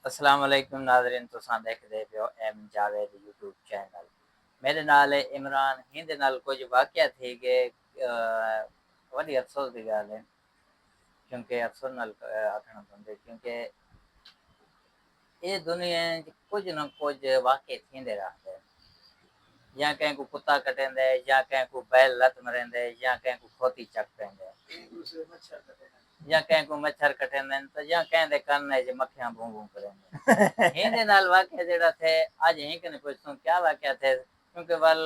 अस्सलाम वालेकुम नाज़रीन, तुसां देखदे पियो एम जावेद यूट्यूब चैनल। मेरे नाल है इमरान। हिंदे नाल कुछ वाक़या थी कि वॾी अफ़सोस की ॻाल्हि है, क्योंकि अफ़सोस नाल आखणा पवंदे, क्योंकि ये दुनिया कुछ न कुछ वाक़े थींदे रहंदे। या कंहिं को कुत्ता कटेंदे, या कंहिं को बैल लत मरेंदे, या कंहिं को खोती चक पेंदे, या कंहिं को मच्छर कटेंदे आहिनि, त या कंहिं दे कन च मक्खियां भूं भूं करेंदे। हिंदे नाल वाक़या जहिड़ा थे अज हिंक ने पुछसूं क्या वाक़या थे, क्योंकि वल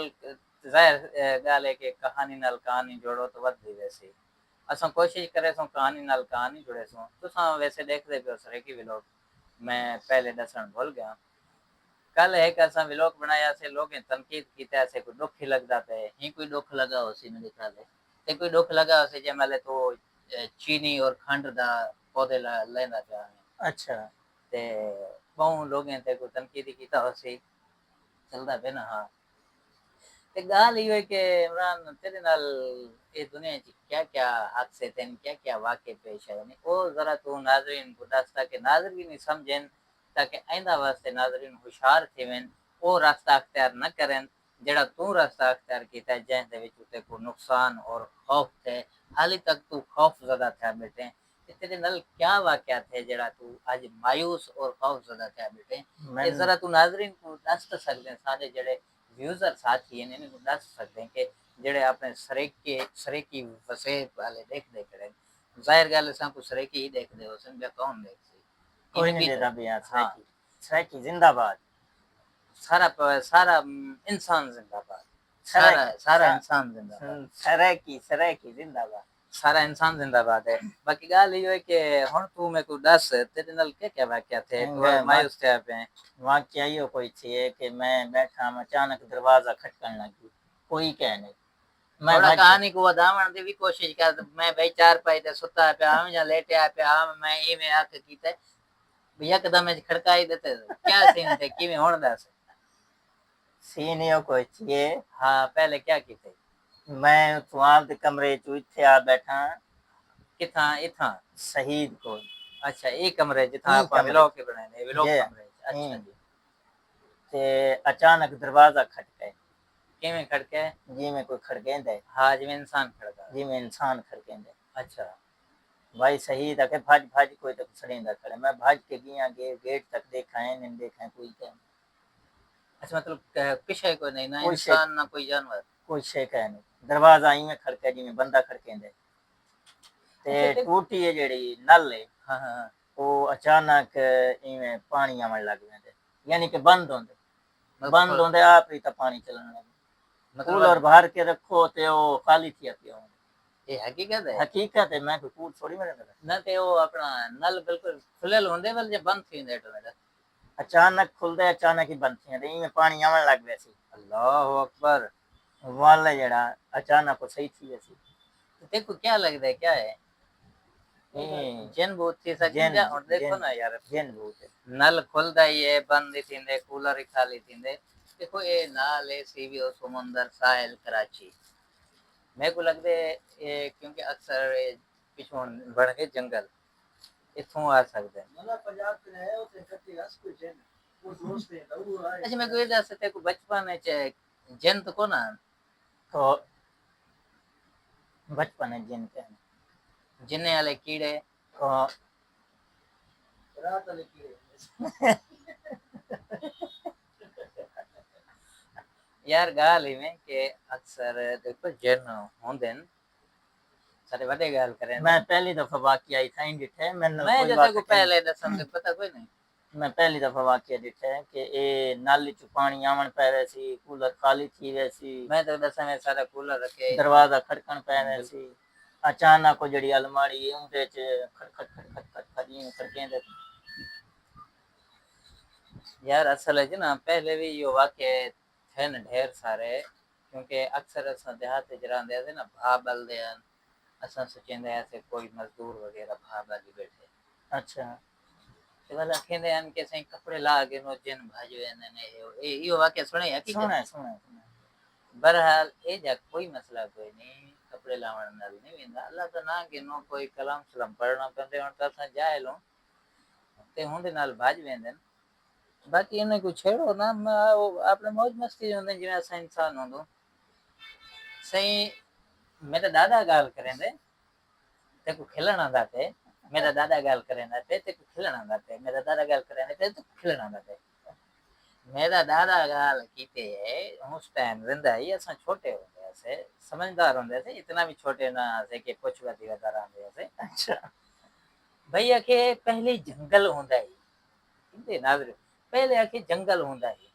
ज़ाहिर ॻाल्हि है कि कहानी नाल कहानी जोड़ो तो वधदी वेसी। असां कोशिश करेसूं कहानी नाल कहानी जुड़ेसूं। तुसां वैसे देखदे पियो सरेकी व्लॉग, मैं पहले दसण भुल गया। कल एक असां व्लॉग बनायासीं, लोगें तनकीद कीती, कोई दुख ही लगदा पे। ही कोई दुख लगा होसी मेरे ख्याल है, ते कोई दुख लगा होसी जै माले तो चीनी और खंड दा पौधे लेंदा पिया। अच्छा, ते बहु लोगें ते कोई तनकीद कीता होसी, चलदा पे ना। हाँ, ते गाल इहो है कि इमरान तेरे नाल ये दुनिया च क्या क्या हादसे थे, क्या क्या वाक़े पेश आए ने, वो जरा तू नाज़रीन को दस ताकि नाज़रीन समझें, ताकि आइंदा वास्ते नाज़रीन होशियार थेवें, वो रास्ता अख्तियार न करें जेड़ा तू रास्ता अख्तियार कीता है, जैं दे विच उते को नुकसान और खौफ थे। हाली तक तू खौफ ज़दा थिया बैठे, ते तेरे नाल क्या वाक़या थे जेड़ा तू आज मायूस और खौफ ज़दा थिया बैठे, ये जरा तू नाज़रीन को दस सकदे, सारे जेड़े व्यूज़र साथी हैं इन्हें दस सकते हैं कि जेड़े आपने सरेकी वसे वाले देखदे खड़े, ज़ाहिर गल असां को सरेकी ही देखदे हो सन, कौन देख सी कोई नहीं देता भी यार। सरेकी सरेकी जिंदाबाद, सारा इंसान जिंदाबाद, सारा सारा इंसान जिंदाबाद, सरेकी जिंदाबाद, सारा इंसान जिंदाबाद है। बाकी गल ये है कि हुण तू मेरे को दस तेरे नाल क्या वाक़या थे, मायूस थे पे। वाक़या यो कोई थी कि मैं बैठा, अचानक दरवाज़ा खटकन लगी, कोई कह नहीं। मैं थोड़ा कहानी को वधावण दी भी कोशिश कर। मैं भाई चारपाई ते सुता पिया हूं या लेटया पिया हूं, मैं इवें आख कीते यकदम खड़काई देते, क्या सीन थे, किवें हुण दस। सीन यो कोई थी। हाँ, पहले क्या कीते? मैं तुआल दे कमरे च इत्थे आ बैठा, किथा इथा शहीद को। अच्छा, ये कमरे जिथा आप व्लॉग के बनाए ने, व्लॉग कमरे। अच्छा जी। ते अचानक दरवाजा खटके, किवें खड़के? जिवें कोई खड़केंदे। हाँ, जिवें इंसान खड़का, जिवें इंसान खड़केंदे। अच्छा भाई शहीद आके भज भज कोई तो सड़ेंदा खड़े, मैं भज के गया गेट तक, देखा है नहीं देखा कोई क्या। अच्छा, मतलब पीछे कोई नहीं, ना इंसान ना कोई जानवर, कोई शे कह नहीं। दरवाजा इवें खड़के जिवें बंदा खड़केंदे, ते टूटी है जेड़ी नल है, हाँ हाँ, वो अचानक इवें पानी आवन लग वेंदे, यानी कि बंद होंदे, बंद होंदे आप ही तो पानी चलन लग। मतलब कूलर भर के रखो ते वो खाली थिया पियो। ये हकीकत है? हकीकत है, मैं कोई कूड़ थोड़ी मेरे ना, ते वो अपना नल बिल्कुल खुलल होंदे वल जे बंद थी वेंदे ऑटोमेटिक, अचानक खुलदे अचानक ही बंद थी वेंदे, इवें पानी आवन लग वैसी। अल्लाहु अकबर। वाला जेड़ा अचानक वो सही थी वैसी। देखो क्या लगदा है, क्या है जिन भूत थी सकिन जा। और देखो ना यार, जिन भूत नल खुलदा ही है, बंद ही थींदे, कूलर ही खाली थींदे। देखो ये नाल है सीवियो समुंदर साहिल कराची, मेरे को लगदे ये क्योंकि अक्सर पिछों बन के जंगल इथों आ सकदे मतलब पंजाब ते है उते कच्ची रस कोई जिन वो दोस्त है वो आए। अच्छा, मैं कोई दस ते को बचपन च जिन तो को ना, तो बचपन में जिन के जिन्ने वाले कीड़े को रात वाले कीड़े यार गाल ही में कि अक्सर देखो जिन होंदे न, सारे वडे गाल करें। मैं पहली दफा वाकया आई था डिठे, मैं जो तेको पहले दसन ते पता कोई नहीं। मैं पहली दफा वाकया डिठे कि ए नाली च पानी आवन पै वैसी, कूलर खाली थी वैसी। मैं तो दसा में सारा कूलर रखे, दरवाजा खड़कन पै वैसी, अचानक को जड़ी अलमारी उंदे च खटखट खटखट खटखट यूं खड़केंदे। यार असल है ना, पहले भी यो वाकये थे न ढेर सारे, क्योंकि अक्सर असां देहात च रहंदे थे ना, भा बलदे हन, असां सोचेंदे ऐसे कोई मजदूर वगैरह भा बली बैठे। अच्छा, ते वाला कहंदे हन कि सही कपड़े ला के नो जिन भाजो ने, यो वाकया सुने है कि सुने सुने। बहरहाल ए जा कोई मसला कोई नहीं, कपड़े लावण नाल नहीं वेंदा, अल्लाह तो ना के नो कोई कलाम सलाम पढ़ना पेंदे, हुण तो असां जाहिल हूं। ਤੇ ਹੁੰਦੇ ਨਾਲ ਭੱਜ ਵੈਂਦੇ ਨੇ। ਬਾਕੀ ਇਹਨੇ ਕੋਈ ਛੇੜੋ ਨਾ, ਉਹ ਆਪਣੇ ਮौज मस्ती ਹੁੰਦੇ ਜਿਵੇਂ ਅਸਾਂ ਇਨਸਾਨ ਹੁੰਦੋ ਸਹੀ। मेरा दादा गाल करेंदे ते को खिलना दाते, मेरा दादा गाल करेंदा ते को खिलना दाते, मेरा दादा गाल करेंदा ते को खिलना दाते। मेरा दादा गाल कीते उस टाइम जिंदा ही असां छोटे होंदे से, समझदार होंदे से, इतना भी छोटे ना से कि कुछ वधी वधारा होंदे से। अच्छा भैया के पहले जंगल होंदा ही इंदे नाज़र, पहले आके जंगल होंदा ही।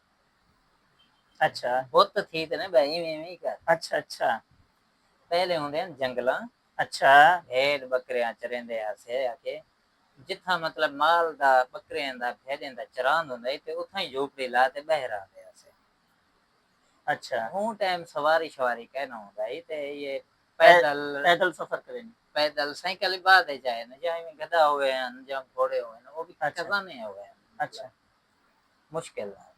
अच्छा बुत थी ते ने भाई में कर। अच्छा अच्छा पहले होंदे जंगल। अच्छा भेड़ बकरियां चरेंदे आसे आके जिथा मतलब माल दा बकरियां दा भेड़ें दा चरांद होंदा ते उथा ही झोपड़ी ला ते बहर आंदे आसे। अच्छा हूं टाइम सवारी शवारी कहना होंदा ही ते ये पैदल पैदल सफर करें, पैदल साइकिल बाद जाए ना, जाए में गधा हुए हैं या घोड़े हुए हैं वो भी खजाने हुए हैं। अच्छा मुश्किल है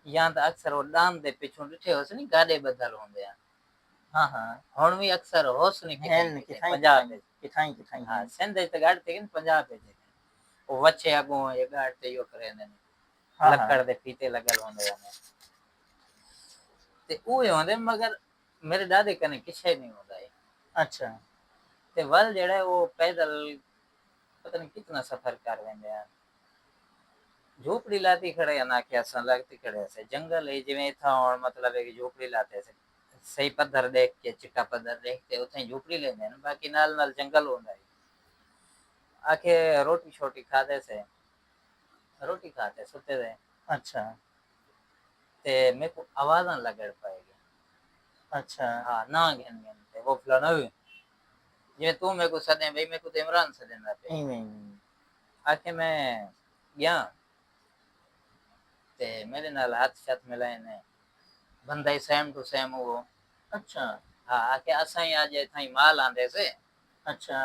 या तो अक्सर वो डांग दे पिछों डिठे हो से नहीं गाड़े बदल होंदे हैं। हाँ हाँ हुण भी अक्सर होस नहीं कि पंजाब में किथाई हाँ सिंध ते गाड़ ते पंजाब में वो वच्छे अगों ये गाड़ ते यो करे ने लकड़ दे फीते लगल होंदे हैं ते ओए होंदे मगर मेरे दादे कने किछे नहीं होंदा है। अच्छा ते वल जेड़ा वो पैदल पता नहीं कितना सफर कर लेंदे हैं। झोपड़ी लाती खड़े ना क्या सन लगती खड़े से जंगल है जिवें था और मतलब है कि झोपड़ी लाते से सही पत्थर देख के चिट्टा पत्थर देख के उथे झोपड़ी लेंदे ने, बाकी नाल नाल जंगल होंदा है। आके रोटी छोटी खाते से रोटी खाते सुते थे। अच्छा ते मेरे को आवाज ना लगड़ पाएगी। अच्छा हाँ ना घेन घेन ते वो फलाना हुई जिवें तू मेरे को सदे भाई मेरे को तो इमरान सदेंदा पे आके मैं गया ते मेरे नाल हाथ साथ मिलाए ने बंदा ही सेम टू सेम वो। अच्छा हाँ आके असां ही आज थाई माल आंदे से। अच्छा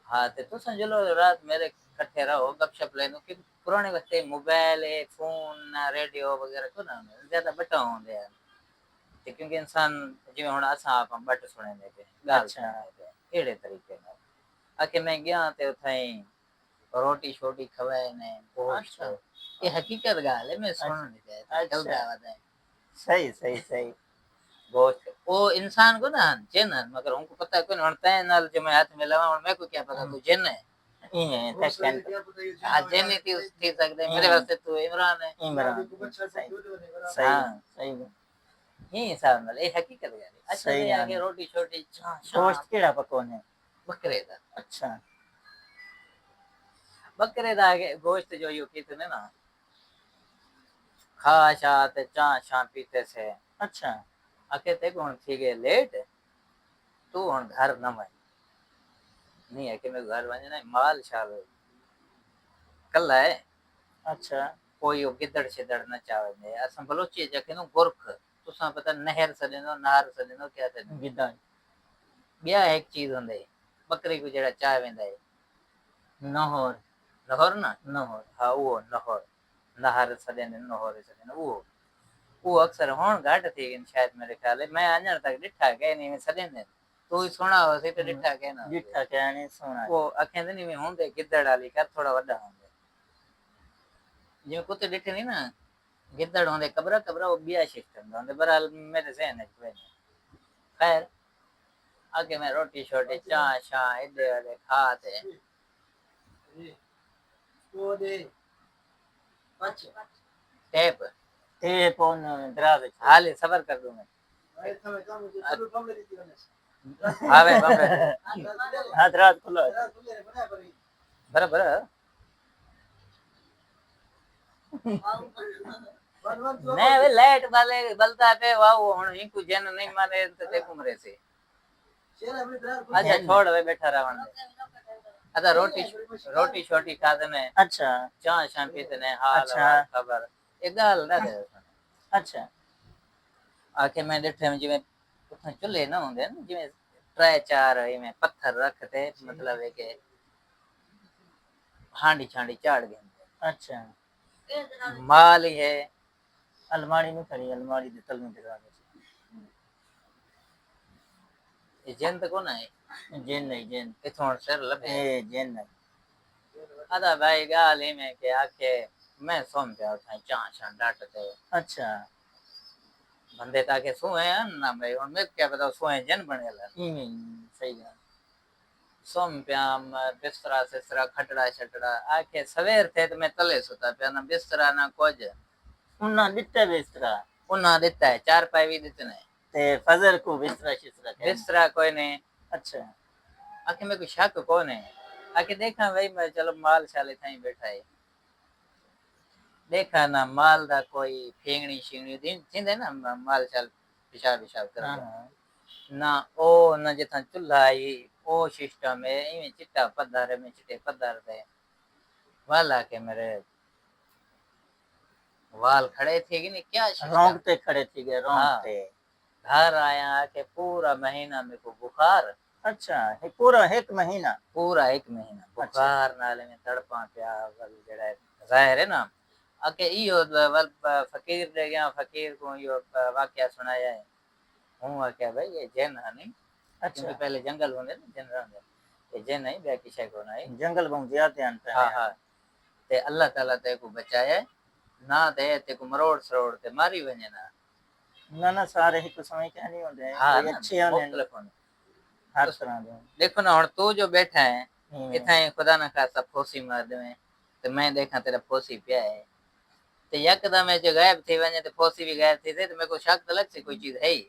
हाँ ते तुसां चलो रात मेरे कट्ठे रहो गपशप लेनो कि पुराने वक्त मोबाइल फोन रेडियो वगैरह को ना ज्यादा बटा होंदे हैं ते क्योंकि इंसान जिवें हुण असां आप बट सुनेंदे पे गाल सुनेंदे पे एड़े तरीके नाल आके मैं गया ते उथाई रोटी छोटी खवाए ने गोश्त। ये हकीकत गाल है मैं सुन नहीं दे चलदा वदा सही सही सही गोश्त वो इंसान को ना जिन है मगर उनको पता कोई नड़ता है नाल जो मैं हाथ में लगा और मैं को क्या पता तू जिन है आज जिन थी सकते मेरे वास्ते तू इमरान है। इमरान सही सही ये हिसाब नाल ये हकीकत गाल है। अच्छा ये आगे रोटी छोटी गोश्त केड़ा पकोने बकरे दा। अच्छा बकरे दा गोश्त जो यू कितने ना खा शा ते चा शा पीते से। अच्छा आके ते कौन थी गए लेट तू हुण घर न वञ नहीं है कि मैं घर वञना माल शाल कल है। अच्छा कोई गिदड़ शिदड़ न चावे असां बलोची जखे नो गुरख तुसां पता नहर सदेनो नहर सदेनो क्या थे गिदड़ बिया एक चीज होंदे बकरी को जेड़ा चाह वेंदा है नहर नहर ना नहर हाँ वो नहर नहर सदेने नहर सदेने वो अक्सर हुण घट थी गई शायद मेरे ख्याल है मैं अञण तक डिठा के नहीं मैं सदेंदे तू ही सुना हो सी तो डिठा के ना डिठा के नहीं सुना वो अखेंदे नहीं में होंदे गिदड़ वाली कर थोड़ा वड्डा होंदे जिवें कुत्ते डिठे नहीं ना गिदड़ होंदे कबरा कबरा वो बिया सिस्टम होंदे बहरहाल मेरे ज़हन च कोई नहीं। खैर आगे मैं रोटी छोटी चा शा इधे वाले खाते टेप टेप ऑन दराज हाल सबर कर दूं मैं हाँ भाई बम हाँ दराज खुलो बराबर नहीं वे लाइट वाले बलता पे वाओ हुन इनको जन नहीं माने ते कुमरे से अच्छा छोड़ वे बैठा रहवन अच्छा रोटी रोटी छोटी खाते ने। अच्छा चाय शाम पीते ने हाल अच्छा खबर एक गाल ना दे। अच्छा आके मैं डिठे में जिवें उठा चुल्हे ना होंदे न जिवें त्रै चार में पत्थर रखते मतलब है कि हांडी छांडी चाड़ गए। अच्छा माल ही है अलमारी में खड़ी अलमारी दे तल में दिखा दे ये जेन तो कौन है जेन नहीं जेन इथों सर लबे ए जेन नहीं आदा भाई गाल ही में के आके मैं सोम पे उठा चां डाट ते अच्छा बंदे ताके सोए ना भाई और मैं क्या पता सोए जन बनेला सही गल सोम प्याम बिस्तरा सिस्तरा खटड़ा छटड़ा आके सवेर थे तो मैं तले सुता पिया ना बिस्तरा ना कुछ उन्ना दिता बिस्तरा उन्ना दिता है 4 पाई भी दिते ने ते फजर को बिस्तरा शिस्तरा कहने बिस्तरा कोई नहीं अच्छा आके मेरे को शक कौन है आके देखा भाई मैं चलो माल शाले था ही बैठा है देखा ना माल दा कोई फेंगनी शिंगनी दिन थींदे ना माल शाल पेशाब पेशाब कर हाँ ना ओ ना जिथा चूल्हा आई ओ सिस्टम है इवें चिट्टा पत्थर में चिट्टे पत्थर थे वाला के मेरे वाल खड़े थे कि नहीं क्या सिस्टम रोंगटे खड़े थी गए हाँ रोंगटे घर आया आके पूरा महीना मेरे को बुखार अच्छा ये पूरा एक महीना पूरा 1 महीना अच्छा बुखार नाले में तड़पा पिया वल जड़ा जाहिर है ना आके इयो वल फकीर दे गया फकीर को यो वाकया सुनाया है हूँ आख्या भाई ये जैन है नहीं क्योंकि अच्छा पहले जंगल होंगे ना जन रहंदे ये जैन नहीं बाकी शय को नहीं जंगल बहुत ज्यादा ध्यान पे हाँ हाँ ते अल्लाह ताला ते को बचाए ना ते ते को मरोड़ सरोड़ ते मारी वने ना ना ना सारे ही कुछ समय क्या नहीं होते हैं हाँ कोई ना अच्छे होने मुख्तलिफ होने हर तो तरह के देखो ना और तू जो बैठा है हम्म, इतना खुदा ना खासा फोसी मार दे तो मैं देखा तेरा फोसी पिया है तो यकदम जो गायब थी वने तो फोसी भी गायब थी तो मेरे को शक तो लग सी कोई चीज है ही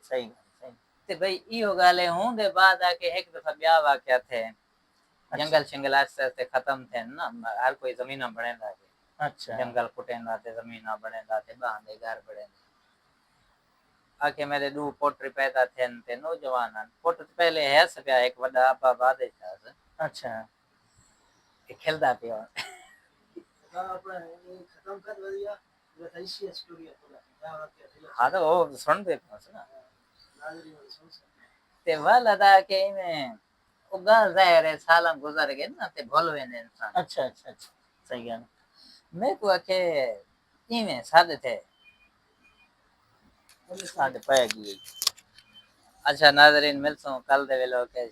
सही सही ते भाई इहो गाले हूं दे बाद आके एक दफा ब्याह वाकया थे अच्छा जंगल शिंगल आस्ते आस्ते खत्म थे ना हर कोई जमीना बनेंदा थे अच्छा जंगल कुटेंदा थे जमीना बनेंदा थे बांधे घर बनेंदा आके मेरे दो पोट्री पैदा थे ते नौजवान पोट पहले है सप्या एक बड़ा आपा बादे था अच्छा खेलदा पिया खत्म कर दिया बताइए स्टोरी हाँ तो वो सुन दे ना ते वाला था के में वो गाल जाहिर है साल गुजर गए ना ते भूल वे ने इंसान अच्छा अच्छा अच्छा सही है मैं को आके इवें सादे थे साढ़े पैगी अच्छा नाजरीन मिलसो कल दे वेलो के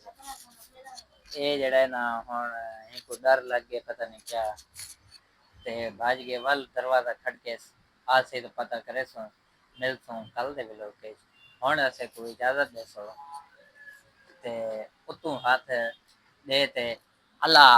ये जड़ा है ना हुन इनको डर लग गया पता नहीं क्या ते भाज गए वल दरवाजा खटके आज से तो पता करे सो मिलसो कल दे वेलो के हुन ऐसे कोई इजाजत दे सो ते उतू हाथ दे ते अल्लाह